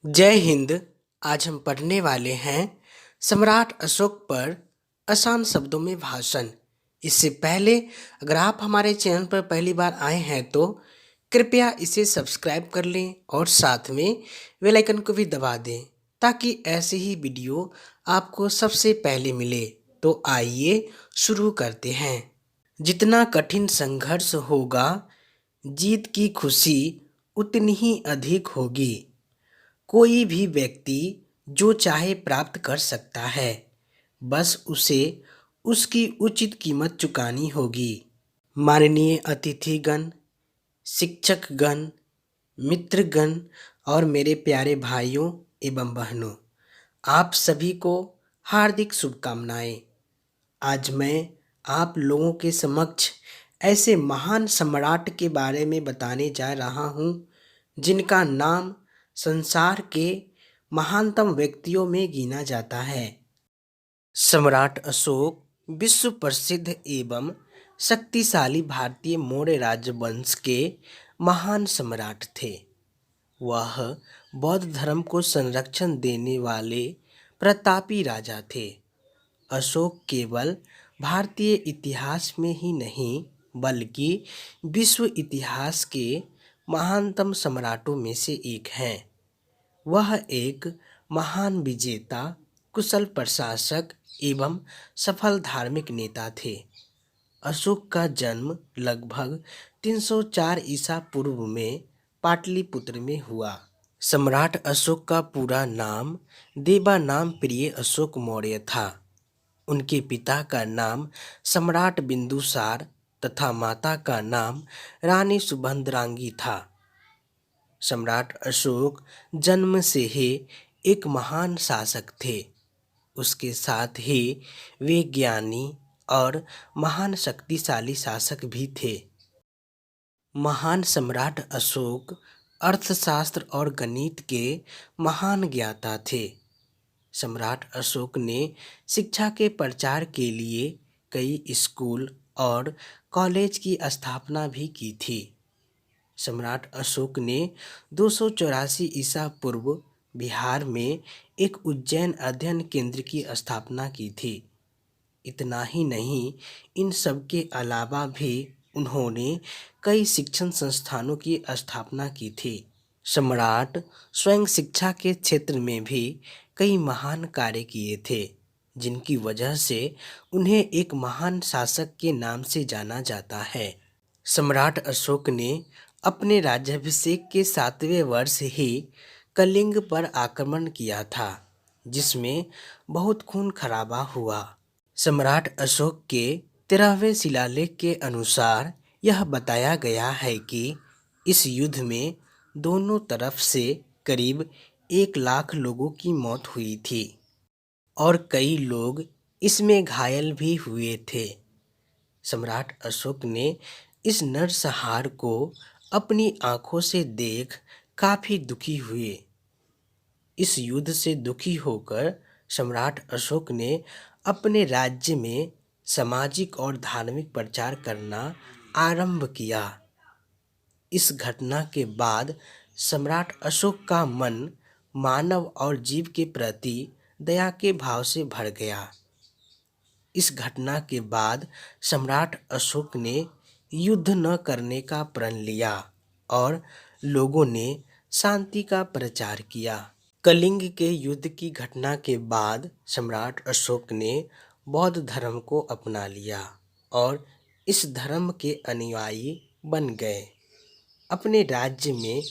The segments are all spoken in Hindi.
जय हिंद। आज हम पढ़ने वाले हैं सम्राट अशोक पर आसान शब्दों में भाषण। इससे पहले अगर आप हमारे चैनल पर पहली बार आए हैं तो कृपया इसे सब्सक्राइब कर लें और साथ में बेल आइकन को भी दबा दें ताकि ऐसे ही वीडियो आपको सबसे पहले मिले। तो आइए शुरू करते हैं। जितना कठिन संघर्ष होगा, जीत की खुशी उतनी ही अधिक होगी। कोई भी व्यक्ति जो चाहे प्राप्त कर सकता है, बस उसे उसकी उचित कीमत चुकानी होगी। माननीय अतिथिगण, शिक्षकगण, मित्रगण और मेरे प्यारे भाइयों एवं बहनों, आप सभी को हार्दिक शुभकामनाएं। आज मैं आप लोगों के समक्ष ऐसे महान सम्राट के बारे में बताने जा रहा हूँ जिनका नाम संसार के महानतम व्यक्तियों में गिना जाता है। सम्राट अशोक विश्व प्रसिद्ध एवं शक्तिशाली भारतीय मौर्य राजवंश के महान सम्राट थे। वह बौद्ध धर्म को संरक्षण देने वाले प्रतापी राजा थे। अशोक केवल भारतीय इतिहास में ही नहीं बल्कि विश्व इतिहास के महानतम सम्राटों में से एक हैं। वह एक महान विजेता, कुशल प्रशासक एवं सफल धार्मिक नेता थे। अशोक का जन्म लगभग 304 ईसा पूर्व में पाटलिपुत्र में हुआ। सम्राट अशोक का पूरा नाम देवानाम प्रिय अशोक मौर्य था। उनके पिता का नाम सम्राट बिंदुसार तथा माता का नाम रानी सुभद्रांगी था। सम्राट अशोक जन्म से ही एक महान शासक थे। उसके साथ ही वे ज्ञानी और महान शक्तिशाली शासक भी थे। महान सम्राट अशोक अर्थशास्त्र और गणित के महान ज्ञाता थे। सम्राट अशोक ने शिक्षा के प्रचार के लिए कई स्कूल और कॉलेज की स्थापना भी की थी। सम्राट अशोक ने 284 ईसा पूर्व बिहार में एक उज्जैन अध्ययन केंद्र की स्थापना की थी। इतना ही नहीं, इन सब के अलावा भी उन्होंने कई शिक्षण संस्थानों की स्थापना की थी। सम्राट स्वयं शिक्षा के क्षेत्र में भी कई महान कार्य किए थे, जिनकी वजह से उन्हें एक महान शासक के नाम से जाना जाता है। सम्राट अशोक ने अपने राज्याभिषेक के 7वें वर्ष ही कलिंग पर आक्रमण किया था, जिसमें बहुत खून खराबा हुआ। सम्राट अशोक के 13वें शिलालेख के अनुसार यह बताया गया है कि इस युद्ध में दोनों तरफ से करीब 1 लाख लोगों की मौत हुई थी और कई लोग इसमें घायल भी हुए थे। सम्राट अशोक ने इस नरसंहार को अपनी आंखों से देख काफी दुखी हुए। इस युद्ध से दुखी होकर सम्राट अशोक ने अपने राज्य में सामाजिक और धार्मिक प्रचार करना आरंभ किया। इस घटना के बाद सम्राट अशोक का मन मानव और जीव के प्रति दया के भाव से भर गया। इस घटना के बाद सम्राट अशोक ने युद्ध न करने का प्रण लिया और लोगों ने शांति का प्रचार किया। कलिंग के युद्ध की घटना के बाद सम्राट अशोक ने बौद्ध धर्म को अपना लिया और इस धर्म के अनुयायी बन गए। अपने राज्य में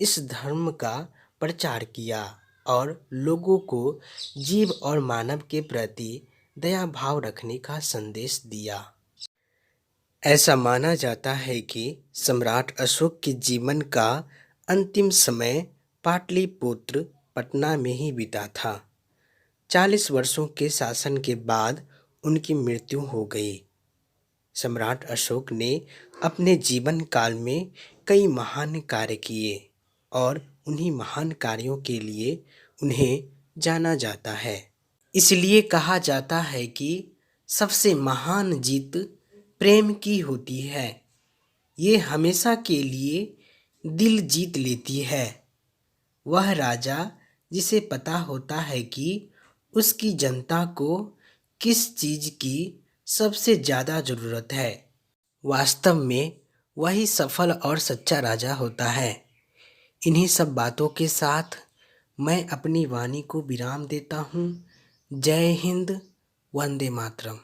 इस धर्म का प्रचार किया और लोगों को जीव और मानव के प्रति दया भाव रखने का संदेश दिया। ऐसा माना जाता है कि सम्राट अशोक के जीवन का अंतिम समय पाटलिपुत्र पटना में ही बीता था। 40 वर्षों के शासन के बाद उनकी मृत्यु हो गई। सम्राट अशोक ने अपने जीवन काल में कई महान कार्य किए और उन्हीं महान कार्यों के लिए उन्हें जाना जाता है। इसलिए कहा जाता है कि सबसे महान जीत प्रेम की होती है। ये हमेशा के लिए दिल जीत लेती है। वह राजा जिसे पता होता है कि उसकी जनता को किस चीज़ की सबसे ज़्यादा ज़रूरत है। वास्तव में वही सफल और सच्चा राजा होता है। इन्हीं सब बातों के साथ मैं अपनी वाणी को विराम देता हूँ। जय हिंद, वंदे मातरम।